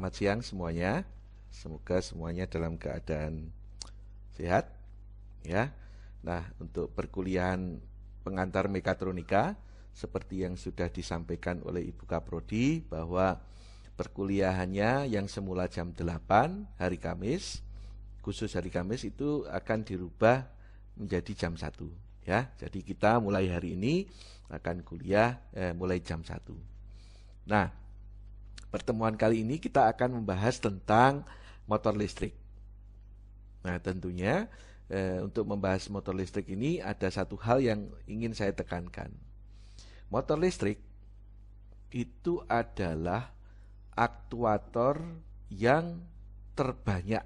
Selamat siang semuanya. Semoga semuanya dalam keadaan sehat ya. Nah, untuk perkuliahan pengantar mekatronika seperti yang sudah disampaikan oleh Ibu Kaprodi bahwa perkuliahannya yang semula jam 8 hari Kamis, khusus hari Kamis itu akan dirubah menjadi jam 1 ya. Jadi kita mulai hari ini akan kuliah mulai jam 1. Nah, pertemuan kali ini kita akan membahas tentang motor listrik. Nah, tentunya untuk membahas motor listrik ini ada satu hal yang ingin saya tekankan. Motor listrik itu adalah aktuator yang terbanyak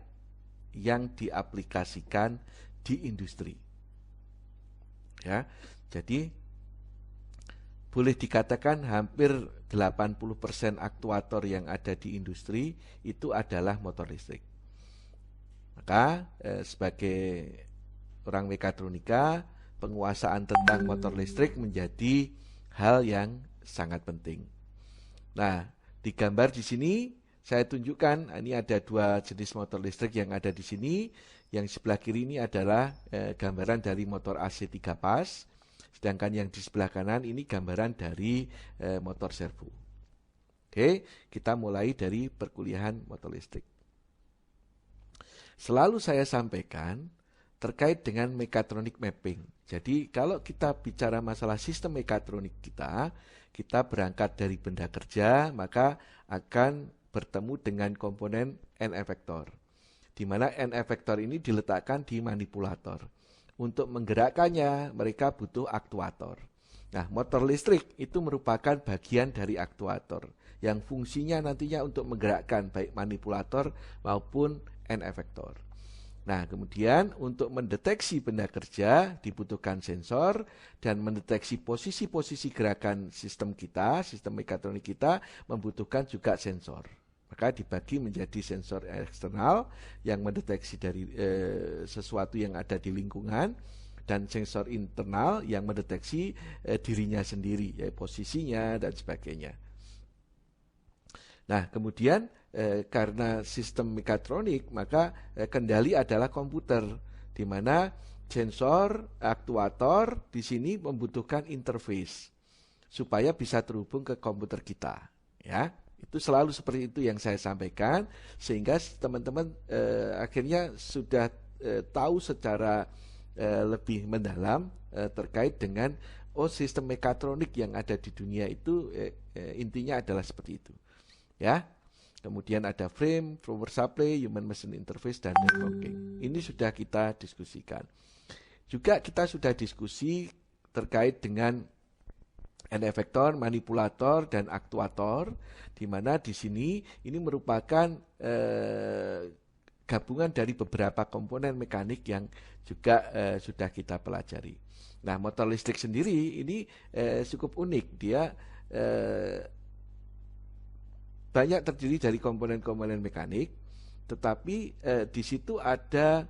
yang diaplikasikan di industri. Ya, jadi boleh dikatakan hampir 80% aktuator yang ada di industri itu adalah motor listrik. Maka sebagai orang mekatronika, penguasaan tentang motor listrik menjadi hal yang sangat penting. Nah, di gambar di sini saya tunjukkan, ini ada dua jenis motor listrik yang ada di sini. Yang sebelah kiri ini adalah gambaran dari motor AC 3 pas. Sedangkan yang di sebelah kanan ini gambaran dari motor servo. Oke, kita mulai dari perkuliahan motor listrik. Selalu saya sampaikan terkait dengan mechatronic mapping. Jadi kalau kita bicara masalah sistem mekatronik kita berangkat dari benda kerja, maka akan bertemu dengan komponen N-efektor. Di mana N-efektor ini diletakkan di manipulator. Untuk menggerakkannya, mereka butuh aktuator. Nah, motor listrik itu merupakan bagian dari aktuator yang fungsinya nantinya untuk menggerakkan baik manipulator maupun N-efektor. Nah, kemudian untuk mendeteksi benda kerja dibutuhkan sensor dan mendeteksi posisi-posisi gerakan sistem kita, sistem mekatronik kita membutuhkan juga sensor. Maka dibagi menjadi sensor eksternal yang mendeteksi dari sesuatu yang ada di lingkungan dan sensor internal yang mendeteksi dirinya sendiri, ya, posisinya dan sebagainya. Nah, kemudian karena sistem mekatronik, maka kendali adalah komputer, di mana sensor, aktuator di sini membutuhkan interface supaya bisa terhubung ke komputer kita, ya. Itu selalu seperti itu yang saya sampaikan, sehingga teman-teman akhirnya sudah tahu secara lebih mendalam terkait dengan sistem mekatronik yang ada di dunia itu intinya adalah seperti itu. Ya, kemudian ada frame, power supply, human machine interface, dan networking. Ini sudah kita diskusikan. Juga kita sudah diskusi terkait dengan N-efektor, manipulator, dan aktuator, di mana di sini ini merupakan gabungan dari beberapa komponen mekanik yang juga sudah kita pelajari. Nah, motor listrik sendiri ini cukup unik. Dia banyak terdiri dari komponen-komponen mekanik, tetapi di situ ada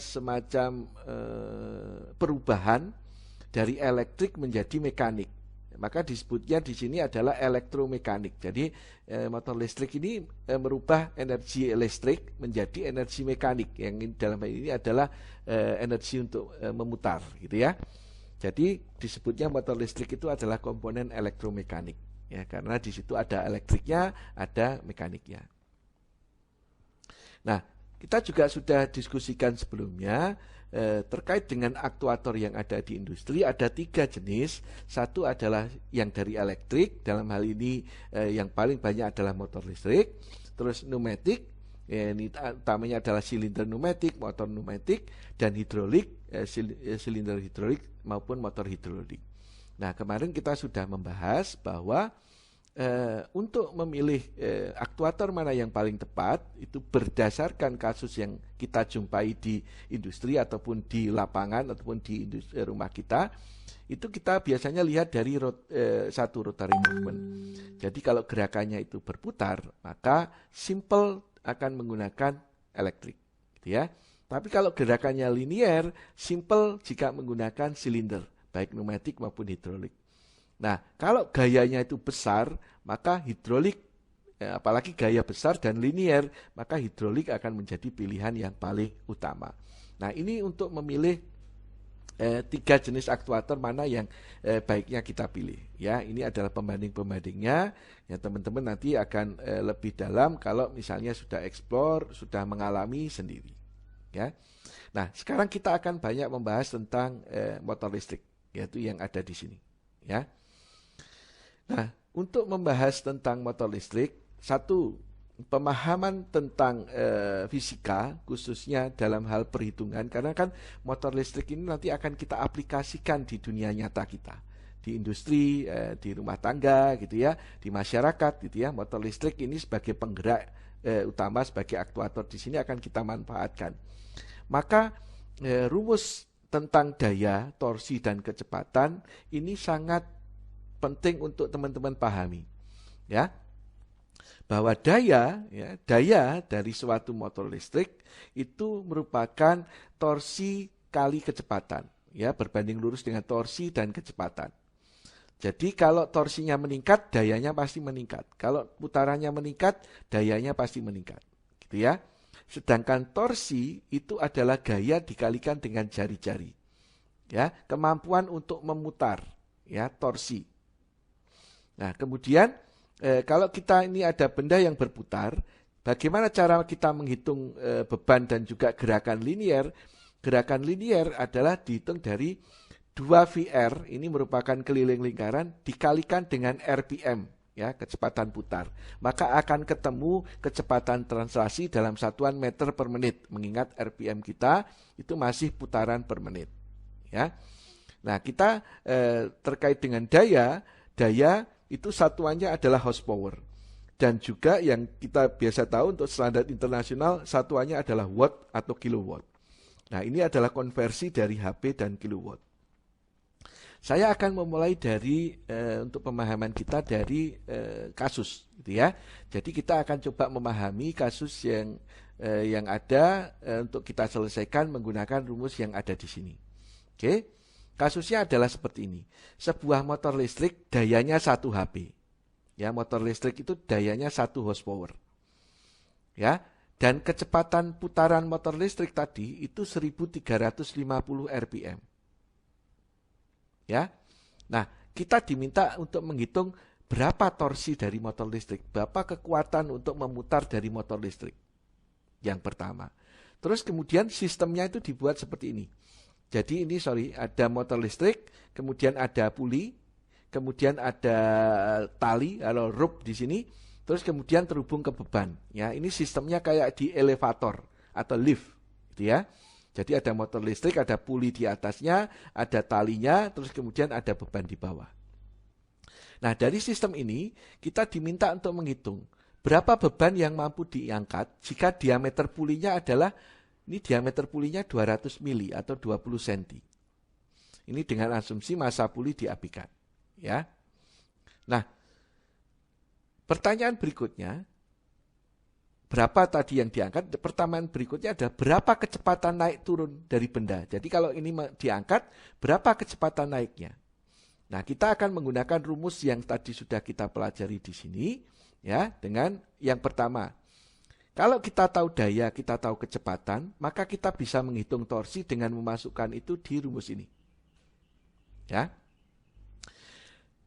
semacam perubahan dari elektrik menjadi mekanik. Maka disebutnya di sini adalah elektromekanik. Jadi motor listrik ini merubah energi listrik menjadi energi mekanik, yang dalam hal ini adalah energi untuk memutar, gitu ya. Jadi disebutnya motor listrik itu adalah komponen elektromekanik, ya, karena di situ ada elektriknya, ada mekaniknya. Nah, kita juga sudah diskusikan sebelumnya terkait dengan aktuator yang ada di industri. Ada 3 jenis. Satu adalah yang dari elektrik, dalam hal ini yang paling banyak adalah motor listrik. Terus pneumatik, ini utamanya adalah silinder pneumatik, motor pneumatik, dan hidrolik, silinder hidrolik maupun motor hidrolik. Nah, kemarin kita sudah membahas bahwa untuk memilih aktuator mana yang paling tepat itu berdasarkan kasus yang kita jumpai di industri ataupun di lapangan ataupun di rumah kita. Itu kita biasanya lihat dari satu rotary movement. Jadi kalau gerakannya itu berputar, maka simple akan menggunakan elektrik, gitu ya. Tapi kalau gerakannya linier, simple jika menggunakan silinder, baik pneumatik maupun hidrolik. Nah, kalau gayanya itu besar, maka hidrolik apalagi gaya besar dan linier, maka hidrolik akan menjadi pilihan yang paling utama. Nah, ini untuk memilih 3 jenis aktuator mana yang baiknya kita pilih. Ya, ini adalah pembanding-pembandingnya. Ya, teman-teman nanti akan lebih dalam kalau misalnya sudah explore, sudah mengalami sendiri. Ya. Nah, sekarang kita akan banyak membahas tentang motor listrik, yaitu yang ada di sini. Ya. Nah, untuk membahas tentang motor listrik, satu, pemahaman tentang fisika, khususnya dalam hal perhitungan, karena kan motor listrik ini nanti akan kita aplikasikan di dunia nyata kita, di industri, di rumah tangga, gitu ya, di masyarakat, gitu ya. Motor listrik ini sebagai penggerak utama, sebagai aktuator di sini akan kita manfaatkan. Maka rumus tentang daya, torsi, dan kecepatan ini sangat penting untuk teman-teman pahami, ya. Bahwa daya dari suatu motor listrik itu merupakan torsi kali kecepatan, ya, berbanding lurus dengan torsi dan kecepatan. Jadi kalau torsinya meningkat, dayanya pasti meningkat. Kalau putarannya meningkat, dayanya pasti meningkat, gitu ya. Sedangkan torsi itu adalah gaya dikalikan dengan jari-jari, ya, kemampuan untuk memutar, ya, torsi. Nah, kemudian kalau kita ini ada benda yang berputar, bagaimana cara kita menghitung beban dan juga gerakan linier? Gerakan linier adalah dihitung dari 2VR, ini merupakan keliling lingkaran, dikalikan dengan RPM, ya, kecepatan putar. Maka akan ketemu kecepatan translasi dalam satuan meter per menit. Mengingat RPM kita itu masih putaran per menit. Ya. Nah, kita terkait dengan daya itu satuannya adalah horsepower. Dan juga yang kita biasa tahu untuk standar internasional, satuannya adalah watt atau kilowatt. Nah, ini adalah konversi dari HP dan kilowatt. Saya akan memulai dari untuk pemahaman kita dari kasus, gitu ya. Jadi kita akan coba memahami kasus yang ada untuk kita selesaikan menggunakan rumus yang ada di sini. Oke. Kasusnya adalah seperti ini. Sebuah motor listrik dayanya 1 HP. Ya, motor listrik itu dayanya 1 horsepower. Ya, dan kecepatan putaran motor listrik tadi itu 1350 RPM. Ya. Nah, kita diminta untuk menghitung berapa torsi dari motor listrik, berapa kekuatan untuk memutar dari motor listrik. Yang pertama. Terus kemudian sistemnya itu dibuat seperti ini. Jadi ini ada motor listrik, kemudian ada puli, kemudian ada tali atau rope di sini, terus kemudian terhubung ke beban. Ya, ini sistemnya kayak di elevator atau lift, gitu ya. Jadi ada motor listrik, ada puli di atasnya, ada talinya, terus kemudian ada beban di bawah. Nah, dari sistem ini kita diminta untuk menghitung berapa beban yang mampu diangkat jika diameter pulinya adalah, ini diameter pulinya 200 mili atau 20 cm. Ini dengan asumsi massa puli diapikan. Ya. Nah, pertanyaan berikutnya, berapa tadi yang diangkat? Pertanyaan berikutnya adalah berapa kecepatan naik turun dari benda. Jadi kalau ini diangkat, berapa kecepatan naiknya? Nah, kita akan menggunakan rumus yang tadi sudah kita pelajari di sini, ya, dengan yang pertama. Kalau kita tahu daya, kita tahu kecepatan, maka kita bisa menghitung torsi dengan memasukkan itu di rumus ini. Ya.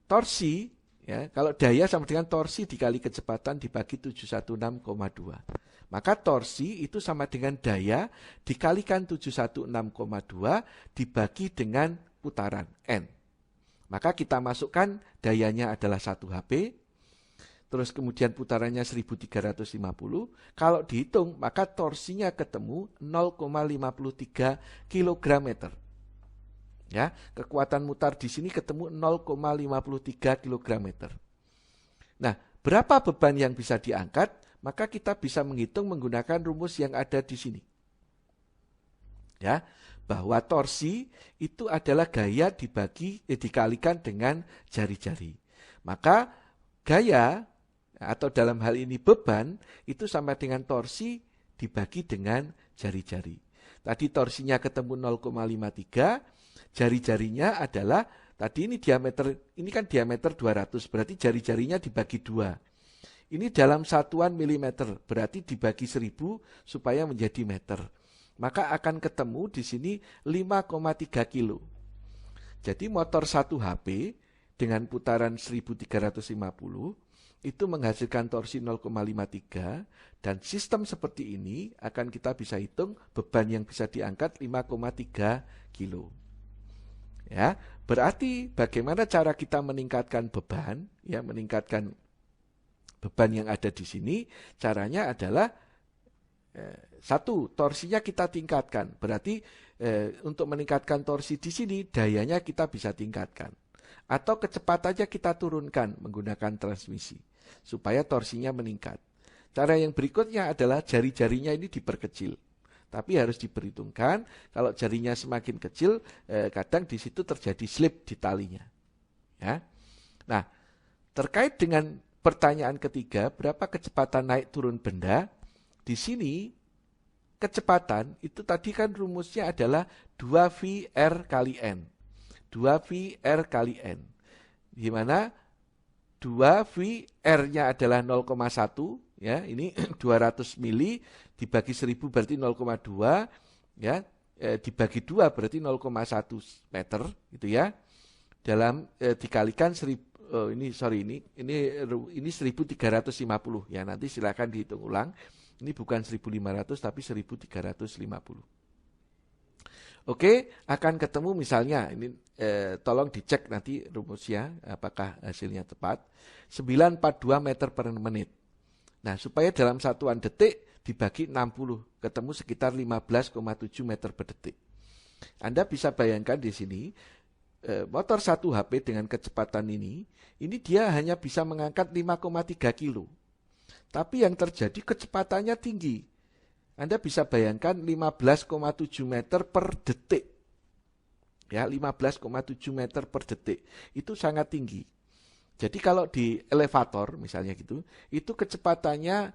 Torsi, ya, kalau daya sama dengan torsi dikali kecepatan dibagi 716,2. Maka torsi itu sama dengan daya dikalikan 716,2 dibagi dengan putaran N. Maka kita masukkan dayanya adalah 1 HP, terus kemudian putarannya 1350. Kalau dihitung, maka torsinya ketemu 0,53 kg/meter. Ya, kekuatan mutar di sini ketemu 0,53 kg/meter. Nah, berapa beban yang bisa diangkat? Maka kita bisa menghitung menggunakan rumus yang ada di sini. Ya, bahwa torsi itu adalah gaya dikalikan dengan jari-jari. Maka gaya atau dalam hal ini beban itu sama dengan torsi dibagi dengan jari-jari. Tadi torsinya ketemu 0,53, jari-jarinya adalah tadi ini diameter, ini kan diameter 200, berarti jari-jarinya dibagi 2. Ini dalam satuan milimeter, berarti dibagi 1000 supaya menjadi meter. Maka akan ketemu di sini 5,3 kilo. Jadi motor 1 HP dengan putaran 1350 itu menghasilkan torsi 0,53 dan sistem seperti ini akan kita bisa hitung beban yang bisa diangkat 5,3 kilo. Ya, berarti bagaimana cara kita meningkatkan beban? Ya, meningkatkan beban yang ada di sini, caranya adalah satu, torsinya kita tingkatkan. Berarti untuk meningkatkan torsi di sini, dayanya kita bisa tingkatkan. Atau kecepatannya kita turunkan menggunakan transmisi, supaya torsinya meningkat. Cara yang berikutnya adalah jari-jarinya ini diperkecil. Tapi harus diperhitungkan, kalau jarinya semakin kecil, kadang di situ terjadi slip di talinya. Ya. Nah, terkait dengan pertanyaan ketiga, berapa kecepatan naik turun benda? Di sini kecepatan itu tadi kan rumusnya adalah 2VR kali N. 2VR kali N. Di mana 2VR-nya adalah 0,1, ya, ini 200 mili dibagi 1000 berarti 0,2, ya, dibagi 2 berarti 0,1 meter, gitu ya. Dalam dikalikan 1000, ini 1350, ya, nanti silakan dihitung ulang. Ini bukan 1500 tapi 1350. Oke, akan ketemu misalnya, ini tolong dicek nanti rumusnya apakah hasilnya tepat. 942 meter per menit. Nah, supaya dalam satuan detik dibagi 60, ketemu sekitar 15,7 meter per detik. Anda bisa bayangkan di sini, motor 1 HP dengan kecepatan ini dia hanya bisa mengangkat 5,3 kilo. Tapi yang terjadi kecepatannya tinggi. Anda bisa bayangkan 15,7 meter per detik. Ya, 15,7 meter per detik. Itu sangat tinggi. Jadi kalau di elevator misalnya gitu, itu kecepatannya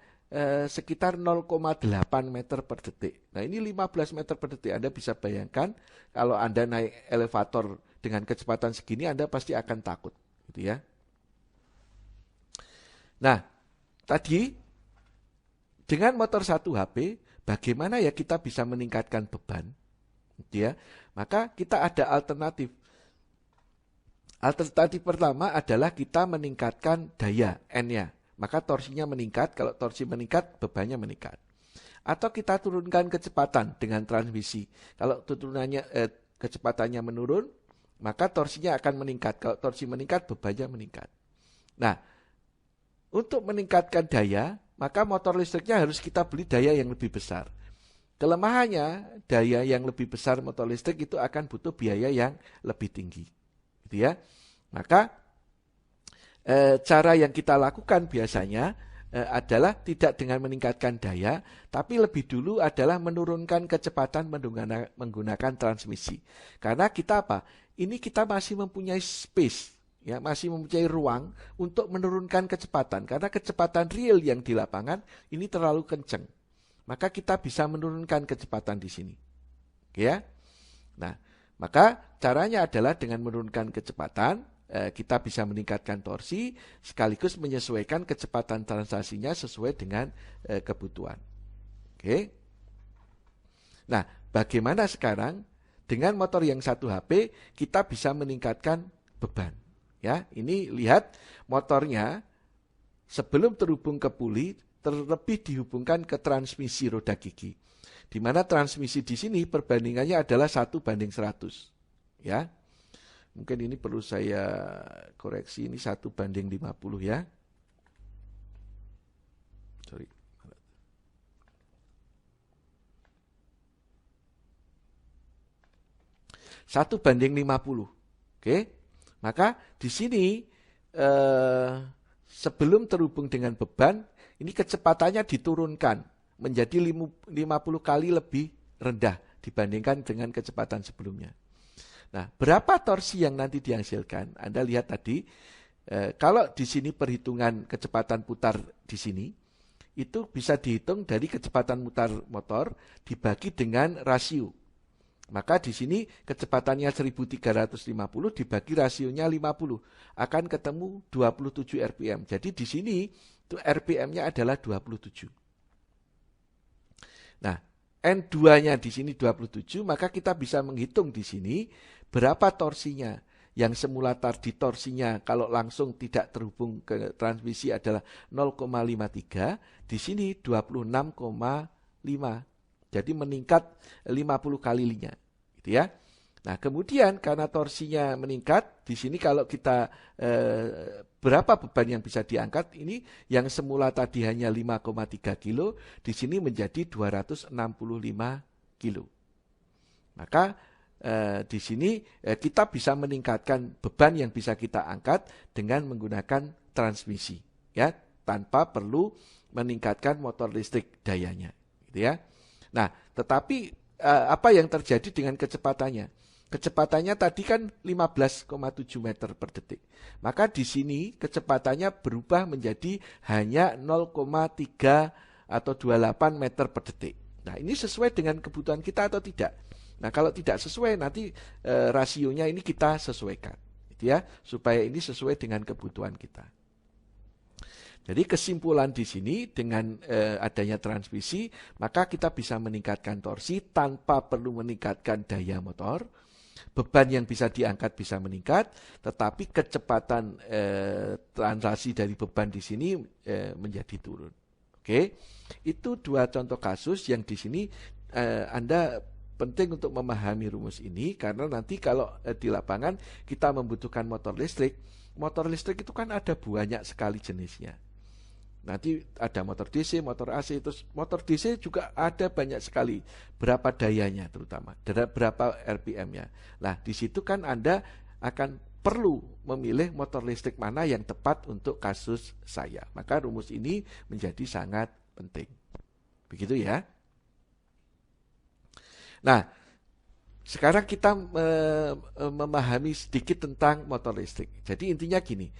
sekitar 0,8 meter per detik. Nah, ini 15 meter per detik. Anda bisa bayangkan kalau Anda naik elevator dengan kecepatan segini, Anda pasti akan takut, gitu ya. Nah, tadi dengan motor 1 HP, bagaimana ya kita bisa meningkatkan beban? Gitu ya. Maka kita ada alternatif. Alternatif pertama adalah kita meningkatkan daya N-nya. Maka torsinya meningkat, kalau torsi meningkat, bebannya meningkat. Atau kita turunkan kecepatan dengan transmisi. Kalau kecepatannya menurun, maka torsinya akan meningkat. Kalau torsi meningkat, bebannya meningkat. Nah, untuk meningkatkan daya, maka motor listriknya harus kita beli daya yang lebih besar. Kelemahannya, daya yang lebih besar motor listrik itu akan butuh biaya yang lebih tinggi. Gitu ya. Maka cara yang kita lakukan biasanya adalah tidak dengan meningkatkan daya, tapi lebih dulu adalah menurunkan kecepatan menggunakan transmisi. Karena kita apa? Ini kita masih mempunyai space. Ya, masih mempunyai ruang untuk menurunkan kecepatan karena kecepatan real yang di lapangan ini terlalu kencang. Maka kita bisa menurunkan kecepatan di sini. Ya. Nah, maka caranya adalah dengan menurunkan kecepatan, kita bisa meningkatkan torsi sekaligus menyesuaikan kecepatan transaksinya sesuai dengan kebutuhan. Oke. Nah, bagaimana sekarang dengan motor yang 1 HP kita bisa meningkatkan beban? Ya, ini lihat motornya sebelum terhubung ke puli terlebih dihubungkan ke transmisi roda gigi. Di mana transmisi di sini perbandingannya adalah 1:100. Ya. Mungkin ini perlu saya koreksi, ini 1:50 ya. Sorry. 1:50. Oke. Maka di sini sebelum terhubung dengan beban, ini kecepatannya diturunkan menjadi 50 kali lebih rendah dibandingkan dengan kecepatan sebelumnya. Nah, berapa torsi yang nanti dihasilkan? Anda lihat tadi, kalau di sini perhitungan kecepatan putar di sini, itu bisa dihitung dari kecepatan mutar motor dibagi dengan rasio. Maka di sini kecepatannya 1350 dibagi rasionya 50 akan ketemu 27 rpm. Jadi di sini itu RPM-nya adalah 27. Nah, N2-nya di sini 27, maka kita bisa menghitung di sini berapa torsinya. Yang semula tadi torsinya kalau langsung tidak terhubung ke transmisi adalah 0,53, di sini 26,5. Jadi meningkat 50 kalinya, gitu ya. Nah, kemudian karena torsinya meningkat, di sini kalau kita berapa beban yang bisa diangkat, ini yang semula tadi hanya 5,3 kilo, di sini menjadi 265 kilo. Maka di sini kita bisa meningkatkan beban yang bisa kita angkat dengan menggunakan transmisi, ya, tanpa perlu meningkatkan motor listrik dayanya, gitu ya. Nah, tetapi apa yang terjadi dengan kecepatannya? Kecepatannya tadi kan 15,7 meter per detik. Maka di sini kecepatannya berubah menjadi hanya 0,3 atau 28 meter per detik. Nah, ini sesuai dengan kebutuhan kita atau tidak? Nah, kalau tidak sesuai nanti rasionya ini kita sesuaikan, gitu ya, supaya ini sesuai dengan kebutuhan kita. Jadi kesimpulan di sini dengan adanya transmisi, maka kita bisa meningkatkan torsi tanpa perlu meningkatkan daya motor. Beban yang bisa diangkat bisa meningkat, tetapi kecepatan transaksi dari beban di sini menjadi turun. Oke, itu dua contoh kasus yang di sini Anda penting untuk memahami rumus ini, karena nanti kalau di lapangan kita membutuhkan motor listrik itu kan ada banyak sekali jenisnya. Nanti ada motor DC, motor AC, terus motor DC juga ada banyak sekali. Berapa dayanya terutama, berapa RPM-nya. Nah, di situ kan Anda akan perlu memilih motor listrik mana yang tepat untuk kasus saya. Maka rumus ini menjadi sangat penting. Begitu ya. Nah, sekarang kita memahami sedikit tentang motor listrik. Jadi intinya gini.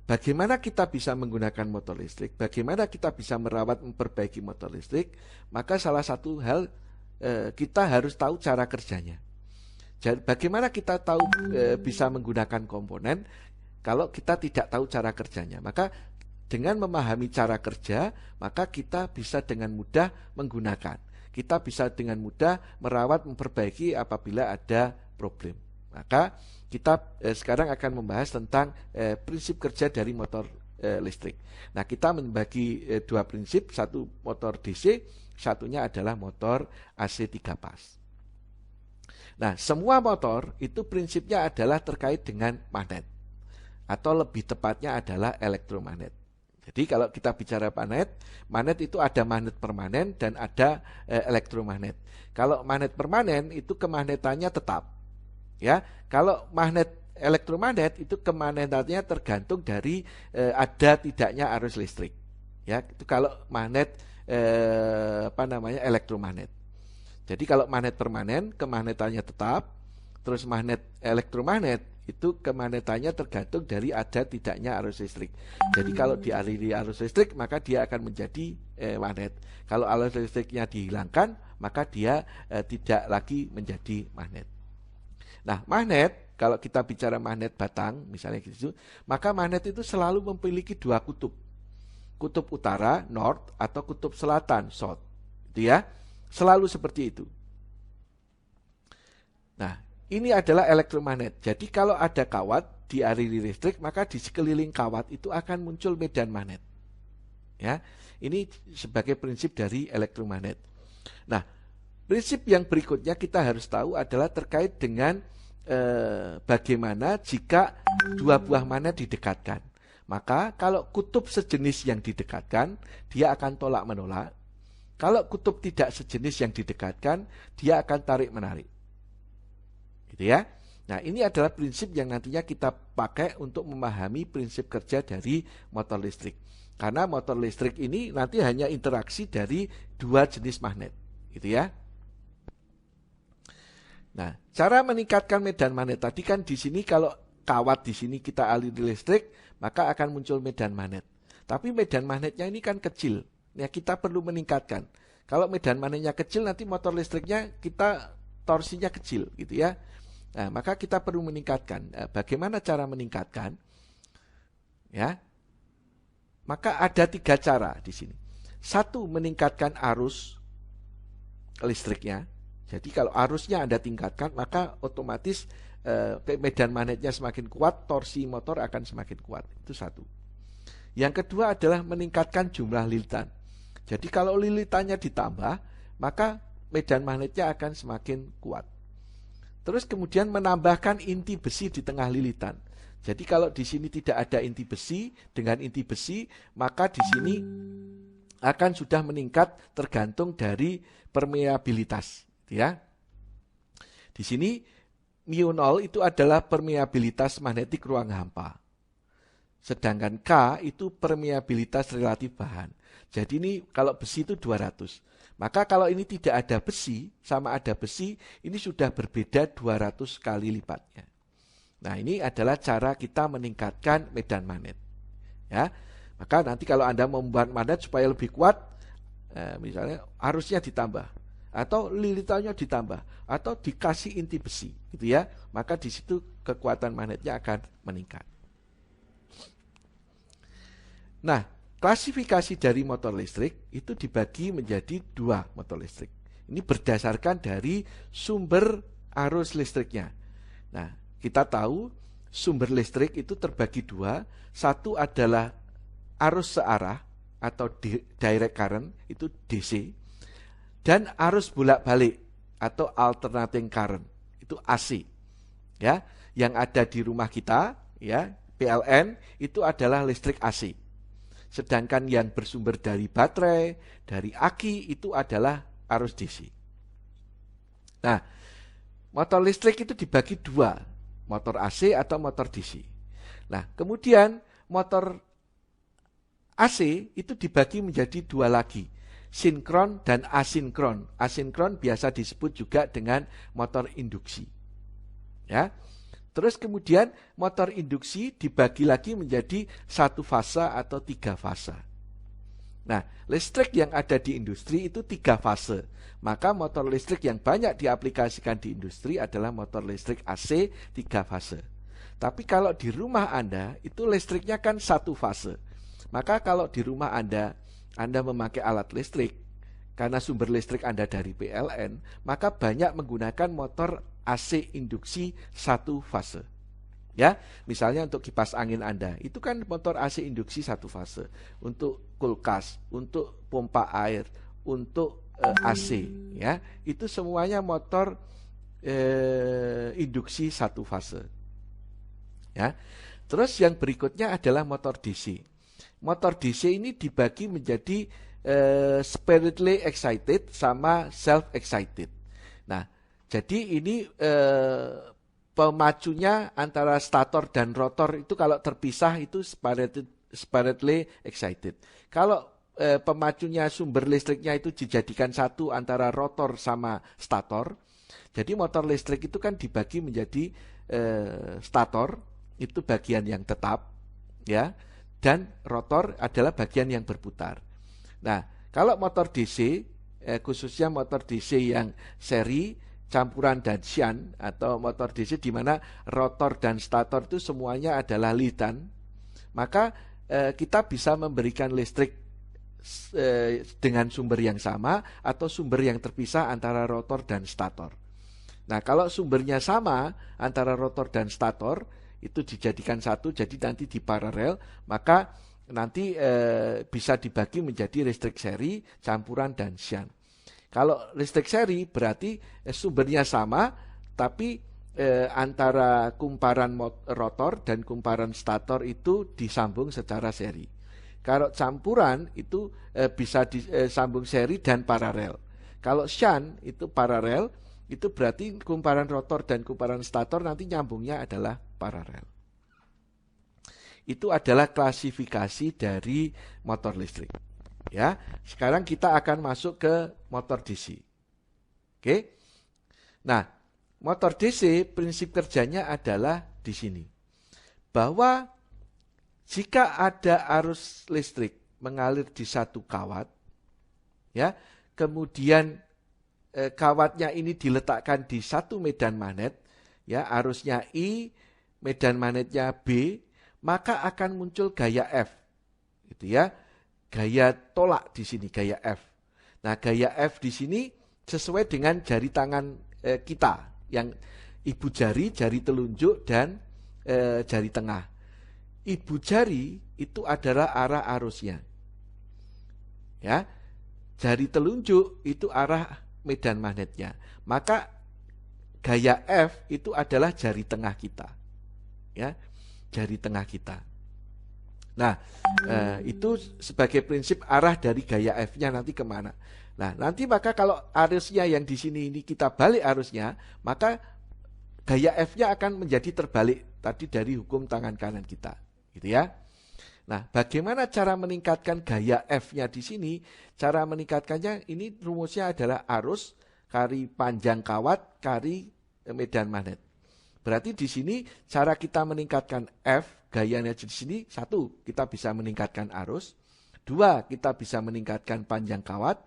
Bagaimana kita bisa menggunakan motor listrik? Bagaimana kita bisa merawat, memperbaiki motor listrik? Maka salah satu hal kita harus tahu cara kerjanya. Jadi, bagaimana kita tahu bisa menggunakan komponen kalau kita tidak tahu cara kerjanya? Maka dengan memahami cara kerja, maka kita bisa dengan mudah menggunakan. Kita bisa dengan mudah merawat, memperbaiki apabila ada problem. Maka kita sekarang akan membahas tentang prinsip kerja dari motor listrik. Nah, kita membagi dua prinsip, satu motor DC, satunya adalah motor AC 3 pas. Nah, semua motor itu prinsipnya adalah terkait dengan magnet, atau lebih tepatnya adalah elektromagnet. Jadi kalau kita bicara magnet itu ada magnet permanen dan ada elektromagnet. Kalau magnet permanen itu kemagnetannya tetap. Ya, kalau magnet elektromagnet itu kemagnetannya tergantung dari ada tidaknya arus listrik. Ya, itu kalau magnet elektromagnet. Jadi kalau magnet permanen kemagnetannya tetap, terus magnet elektromagnet itu kemagnetannya tergantung dari ada tidaknya arus listrik. Jadi kalau dialiri arus listrik maka dia akan menjadi magnet. Kalau arus listriknya dihilangkan maka dia tidak lagi menjadi magnet. Nah, magnet, kalau kita bicara magnet batang, misalnya gitu, maka magnet itu selalu memiliki dua kutub. Kutub utara, north, atau kutub selatan, south. Gitu ya, selalu seperti itu. Nah, ini adalah elektromagnet. Jadi kalau ada kawat dialiri listrik, maka di sekeliling kawat itu akan muncul medan magnet. Ya, ini sebagai prinsip dari elektromagnet. Nah, prinsip yang berikutnya kita harus tahu adalah terkait dengan bagaimana jika dua buah magnet didekatkan. Maka kalau kutub sejenis yang didekatkan, dia akan tolak menolak. Kalau kutub tidak sejenis yang didekatkan, dia akan tarik menarik. Gitu ya. Nah, ini adalah prinsip yang nantinya kita pakai untuk memahami prinsip kerja dari motor listrik. Karena motor listrik ini nanti hanya interaksi dari dua jenis magnet, gitu ya. Nah, cara meningkatkan medan magnet tadi kan di sini kalau kawat di sini kita aliri listrik, maka akan muncul medan magnet. Tapi medan magnetnya ini kan kecil. Ya, kita perlu meningkatkan. Kalau medan magnetnya kecil, nanti motor listriknya kita torsinya kecil, gitu ya. Nah, maka kita perlu meningkatkan. Bagaimana cara meningkatkan? Ya. Maka ada 3 cara di sini. Satu, meningkatkan arus listriknya. Jadi kalau arusnya Anda tingkatkan, maka otomatis medan magnetnya semakin kuat, torsi motor akan semakin kuat. Itu satu. Yang kedua adalah meningkatkan jumlah lilitan. Jadi kalau lilitannya ditambah, maka medan magnetnya akan semakin kuat. Terus kemudian menambahkan inti besi di tengah lilitan. Jadi kalau di sini tidak ada inti besi, dengan inti besi, maka di sini akan sudah meningkat tergantung dari permeabilitas, ya. Di sini μ0 itu adalah permeabilitas magnetik ruang hampa. Sedangkan K itu permeabilitas relatif bahan. Jadi ini kalau besi itu 200. Maka kalau ini tidak ada besi, sama ada besi, ini sudah berbeda 200 kali lipatnya. Nah, ini adalah cara kita meningkatkan medan magnet. Ya. Maka nanti kalau Anda membuat magnet supaya lebih kuat, misalnya arusnya ditambah, atau lilitannya ditambah, atau dikasih inti besi, gitu ya. Maka di situ kekuatan magnetnya akan meningkat. Nah, klasifikasi dari motor listrik itu dibagi menjadi 2 motor listrik. Ini berdasarkan dari sumber arus listriknya. Nah, kita tahu sumber listrik itu terbagi 2. Satu adalah arus searah atau direct current, itu DC. Dan arus bolak-balik atau alternating current, itu AC. Ya, yang ada di rumah kita, ya, PLN itu adalah listrik AC. Sedangkan yang bersumber dari baterai, dari aki itu adalah arus DC. Nah, motor listrik itu dibagi 2, motor AC atau motor DC. Nah, kemudian motor AC itu dibagi menjadi 2 lagi, sinkron dan asinkron. Asinkron biasa disebut juga dengan motor induksi. Ya. Terus kemudian motor induksi dibagi lagi menjadi 1 fase atau 3 fase. Nah, listrik yang ada di industri itu 3 fase. Maka motor listrik yang banyak diaplikasikan di industri adalah motor listrik AC 3 fase. Tapi kalau di rumah Anda itu listriknya kan 1 fase. Maka kalau di rumah Anda memakai alat listrik, karena sumber listrik Anda dari PLN, maka banyak menggunakan motor AC induksi 1 fase. Ya, misalnya untuk kipas angin Anda, itu kan motor AC induksi 1 fase. Untuk kulkas, untuk pompa air, untuk AC, ya, itu semuanya motor induksi 1 fase. Ya. Terus yang berikutnya adalah motor DC. Motor DC ini dibagi menjadi spiritly excited sama self excited. Nah, jadi ini pemacunya antara stator dan rotor itu kalau terpisah itu spiritly excited. Kalau pemacunya sumber listriknya itu dijadikan satu antara rotor sama stator. Jadi motor listrik itu kan dibagi menjadi stator itu bagian yang tetap, ya, dan rotor adalah bagian yang berputar. Nah, kalau motor DC, khususnya motor DC yang seri, campuran dan shunt, atau motor DC di mana rotor dan stator itu semuanya adalah lilitan, maka kita bisa memberikan listrik dengan sumber yang sama atau sumber yang terpisah antara rotor dan stator. Nah, kalau sumbernya sama antara rotor dan stator, itu dijadikan satu, jadi nanti di paralel, maka nanti bisa dibagi menjadi listrik seri, campuran, dan shunt. Kalau listrik seri berarti sumbernya sama, tapi antara kumparan rotor dan kumparan stator itu disambung secara seri. Kalau campuran itu bisa disambung seri dan paralel. Kalau shunt itu paralel, itu berarti kumparan rotor dan kumparan stator nanti nyambungnya adalah paralel. Itu adalah klasifikasi dari motor listrik. Ya, sekarang kita akan masuk ke motor DC. Oke. Nah, motor DC prinsip kerjanya adalah di sini. Bahwa jika ada arus listrik mengalir di satu kawat, ya, kemudian kawatnya ini diletakkan di satu medan magnet, ya, arusnya I, medan magnetnya B, maka akan muncul gaya F. gitu ya. Gaya tolak di sini, gaya F. Nah, gaya F di sini sesuai dengan jari tangan kita, yang ibu jari, jari telunjuk, dan jari tengah. Ibu jari itu adalah arah arusnya. Ya, jari telunjuk itu arah medan magnetnya. Maka gaya F itu adalah jari tengah kita. Ya, jari tengah kita. Nah, itu sebagai prinsip arah dari gaya F-nya nanti kemana. Nah, nanti maka kalau arusnya yang di sini ini kita balik arusnya, maka gaya F-nya akan menjadi terbalik tadi dari hukum tangan kanan kita, gitu ya. Nah, bagaimana cara meningkatkan gaya F-nya di sini? Cara meningkatkannya ini rumusnya adalah arus kali panjang kawat kali medan magnet. Berarti di sini cara kita meningkatkan F, gayanya di sini, 1, kita bisa meningkatkan arus. 2, kita bisa meningkatkan panjang kawat.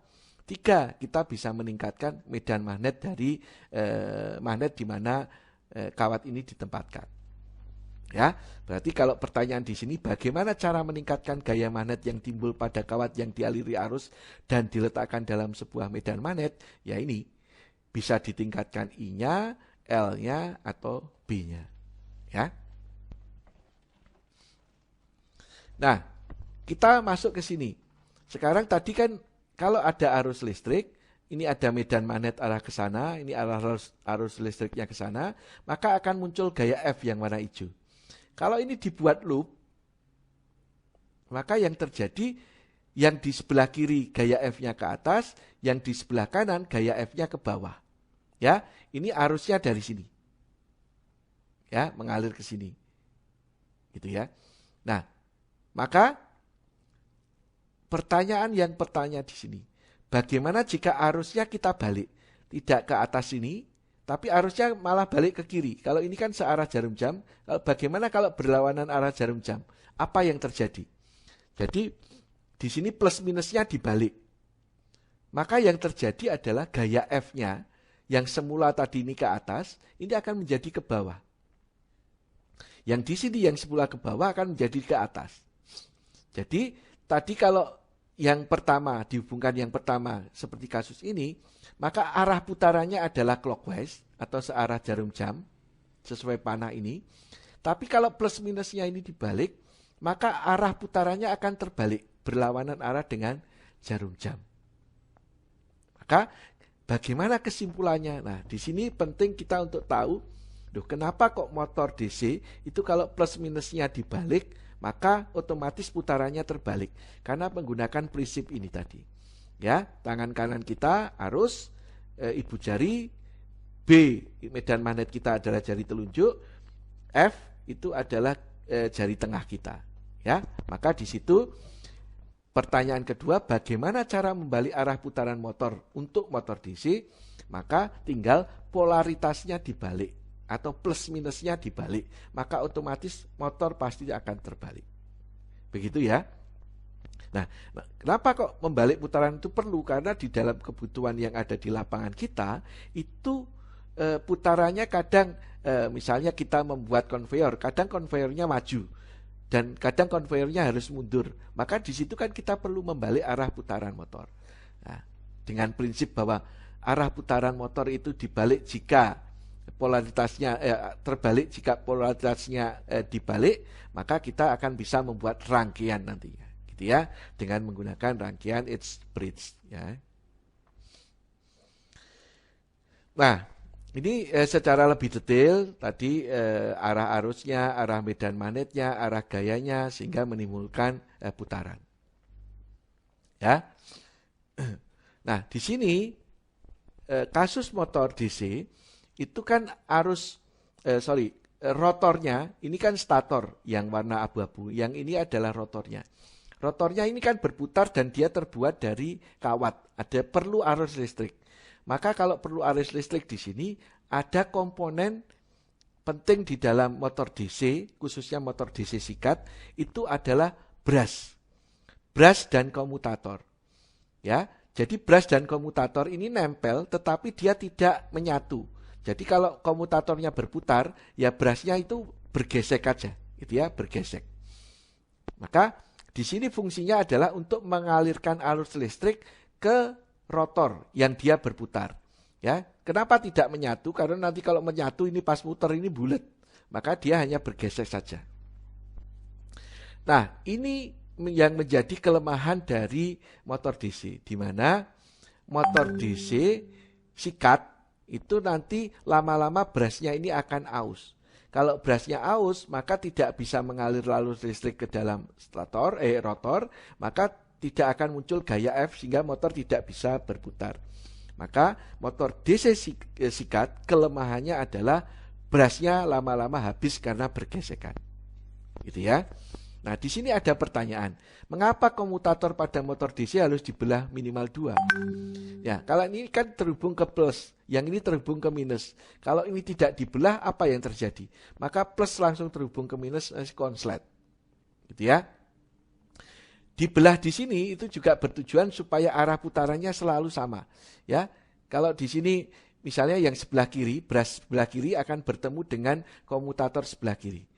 3, kita bisa meningkatkan medan magnet dari magnet di mana kawat ini ditempatkan. Ya, berarti kalau pertanyaan di sini bagaimana cara meningkatkan gaya magnet yang timbul pada kawat yang dialiri arus dan diletakkan dalam sebuah medan magnet, ya ini bisa ditingkatkan I-nya, L-nya atau B-nya. Ya. Nah, kita masuk ke sini. Sekarang tadi kan kalau ada arus listrik, ini ada medan magnet arah ke sana, ini arus listriknya ke sana, maka akan muncul gaya F yang warna hijau. Kalau ini dibuat loop, maka yang terjadi yang di sebelah kiri gaya F-nya ke atas, yang di sebelah kanan gaya F-nya ke bawah. Ya, ini arusnya dari sini. Ya, mengalir ke sini. Gitu ya. Nah, maka pertanyaan yang bertanya di sini, bagaimana jika arusnya kita balik? Tidak ke atas sini, tapi arusnya malah balik ke kiri. Kalau ini kan searah jarum jam, bagaimana kalau berlawanan arah jarum jam? Apa yang terjadi? Jadi di sini plus minusnya dibalik. Maka yang terjadi adalah gaya F-nya yang semula tadi ini ke atas, ini akan menjadi ke bawah. Yang di sini yang semula ke bawah akan menjadi ke atas. Jadi tadi kalau yang pertama dihubungkan yang pertama seperti kasus ini, maka arah putarannya adalah clockwise atau searah jarum jam sesuai panah ini. Tapi kalau plus minusnya ini dibalik, maka arah putarannya akan terbalik, berlawanan arah dengan jarum jam. Maka bagaimana kesimpulannya? Nah, di sini penting kita untuk tahu, kenapa kok motor DC itu kalau plus minusnya dibalik, maka otomatis putarannya terbalik. Karena menggunakan prinsip ini tadi. Ya, tangan kanan kita arus, ibu jari, B medan magnet kita adalah jari telunjuk, F itu adalah jari tengah kita. Ya, maka di situ pertanyaan kedua, bagaimana cara membalik arah putaran motor untuk motor DC? Maka tinggal polaritasnya dibalik atau plus minusnya dibalik. Maka otomatis motor pasti akan terbalik. Begitu ya. Nah, kenapa kok membalik putaran itu perlu? Karena di dalam kebutuhan yang ada di lapangan kita, itu putarannya kadang, misalnya kita membuat konveyor, kadang konveyornya maju. Dan kadang konveyornya harus mundur. Maka di situ kan kita perlu membalik arah putaran motor. Nah, dengan prinsip bahwa arah putaran motor itu dibalik jika polaritasnya terbalik, jika polaritasnya dibalik, maka kita akan bisa membuat rangkaian nantinya, gitu ya, dengan menggunakan rangkaian H-bridge. Ya. Nah. Ini secara lebih detail tadi arah arusnya, arah medan magnetnya, arah gayanya sehingga menimbulkan putaran. Ya. Nah, di sini kasus motor DC itu kan rotornya ini kan stator yang warna abu-abu, yang ini adalah rotornya. Rotornya ini kan berputar dan dia terbuat dari kawat, perlu arus listrik. Maka kalau perlu arus listrik di sini, ada komponen penting di dalam motor DC, khususnya motor DC sikat, itu adalah brush dan komutator. Ya, jadi brush dan komutator ini nempel, tetapi dia tidak menyatu. Jadi kalau komutatornya berputar, ya brushnya itu bergesek aja, gitu ya, bergesek. Maka Di sini fungsinya adalah untuk mengalirkan arus listrik ke rotor yang dia berputar. Ya, kenapa tidak menyatu? Karena nanti kalau menyatu ini pas muter ini bulat, maka dia hanya bergesek saja. Nah, ini yang menjadi kelemahan dari motor DC, di mana motor DC sikat itu nanti lama-lama brasnya ini akan aus. Kalau brasnya aus, maka tidak bisa mengalir arus listrik ke dalam rotor, maka tidak akan muncul gaya F sehingga motor tidak bisa berputar. Maka motor DC sikat kelemahannya adalah brasnya lama-lama habis karena bergesekan. Gitu ya. Nah, di sini ada pertanyaan. Mengapa komutator pada motor DC harus dibelah minimal 2? Ya, kalau ini kan terhubung ke plus, yang ini terhubung ke minus. Kalau ini tidak dibelah, apa yang terjadi? Maka plus langsung terhubung ke minus, konslet. Gitu ya. Dibelah di sini itu juga bertujuan supaya arah putarannya selalu sama. Ya, kalau di sini misalnya yang sebelah kiri, bras sebelah kiri akan bertemu dengan komutator sebelah kiri.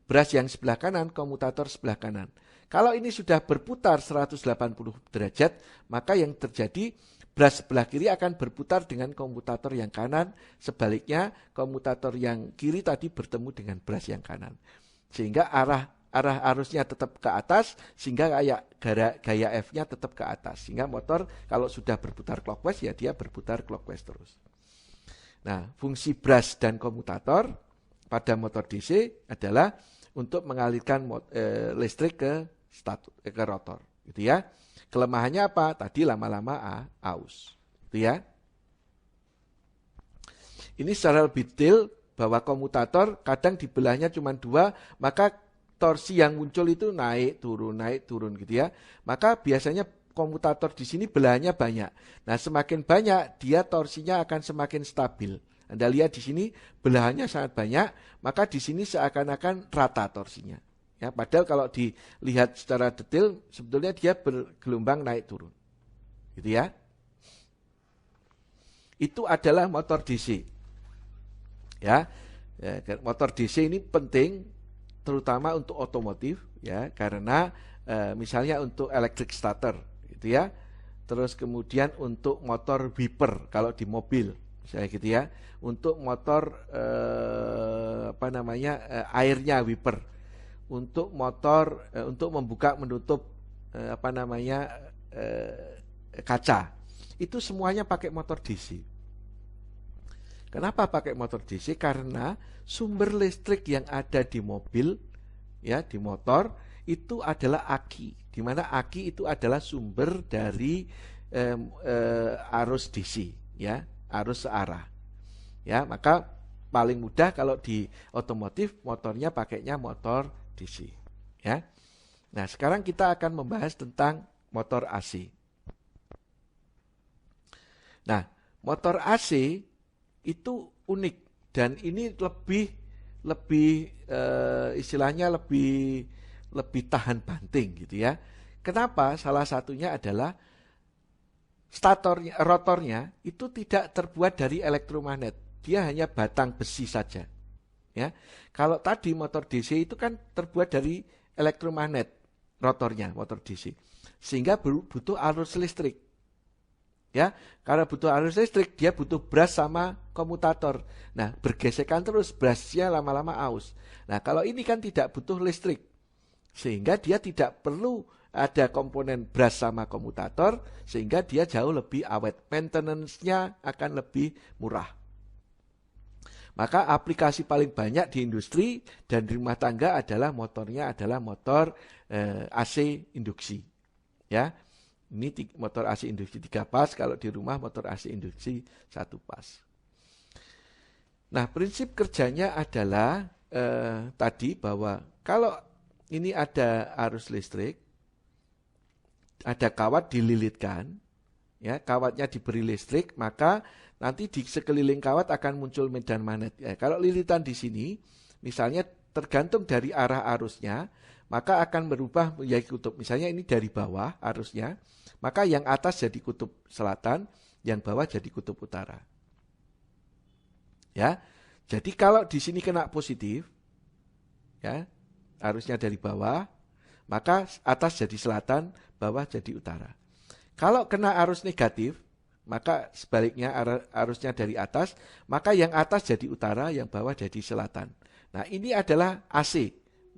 Bras yang sebelah kanan, komutator sebelah kanan. Kalau ini sudah berputar 180 derajat, maka yang terjadi bras sebelah kiri akan berputar dengan komutator yang kanan. Sebaliknya, komutator yang kiri tadi bertemu dengan bras yang kanan. Sehingga arah arusnya tetap ke atas, sehingga gaya F-nya tetap ke atas. Sehingga motor kalau sudah berputar clockwise, ya dia berputar clockwise terus. Nah, fungsi bras dan komutator pada motor DC adalah untuk mengalirkan listrik ke rotor, gitu ya. Kelemahannya apa? Tadi lama-lama aus, gitu ya. Ini secara lebih detail bahwa komutator kadang dibelahnya cuma 2, maka torsi yang muncul itu naik turun gitu ya. Maka biasanya komutator di sini belahannya banyak. Nah, semakin banyak dia torsinya akan semakin stabil. Anda lihat di sini belahannya sangat banyak, maka di sini seakan-akan rata torsinya. Ya, padahal kalau dilihat secara detail sebetulnya dia bergelombang naik turun. Gitu ya. Itu adalah motor DC. Ya, motor DC ini penting terutama untuk otomotif ya, karena misalnya untuk electric starter gitu ya. Terus kemudian untuk motor wiper kalau di mobil misalnya gitu ya, untuk motor airnya wiper, untuk motor untuk membuka menutup kaca, itu semuanya pakai motor DC. Kenapa pakai motor DC? Karena sumber listrik yang ada di mobil ya, di motor itu adalah aki, di mana aki itu adalah sumber dari arus DC ya, arus searah. Ya, maka paling mudah kalau di otomotif motornya pakainya motor DC, ya. Nah, sekarang kita akan membahas tentang motor AC. Nah, motor AC itu unik dan ini istilahnya lebih tahan banting gitu ya. Kenapa? Salah satunya adalah rotornya itu tidak terbuat dari elektromagnet, dia hanya batang besi saja. Ya, kalau tadi motor DC itu kan terbuat dari elektromagnet rotornya, motor DC, sehingga butuh arus listrik. Ya, karena butuh arus listrik, dia butuh bras sama komutator. Nah, bergesekan terus, brasnya lama-lama aus. Nah, kalau ini kan tidak butuh listrik, sehingga dia tidak perlu ada komponen bras sama komutator, sehingga dia jauh lebih awet. Maintenance-nya akan lebih murah. Maka aplikasi paling banyak di industri dan di rumah tangga adalah motornya adalah motor AC induksi. Ya, ini motor AC induksi 3 pas, kalau di rumah motor AC induksi 1 pas. Nah, prinsip kerjanya adalah tadi bahwa kalau ini ada arus listrik, ada kawat dililitkan, ya, kawatnya diberi listrik, maka nanti di sekeliling kawat akan muncul medan magnet. Ya, kalau lilitan di sini, misalnya tergantung dari arah arusnya, maka akan berubah menjadi kutub. Misalnya ini dari bawah arusnya, maka yang atas jadi kutub selatan, yang bawah jadi kutub utara. Ya, jadi kalau di sini kena positif, ya, arusnya dari bawah, maka atas jadi selatan, bawah jadi utara. Kalau kena arus negatif, maka sebaliknya arusnya dari atas, maka yang atas jadi utara, yang bawah jadi selatan. Nah, ini adalah AC,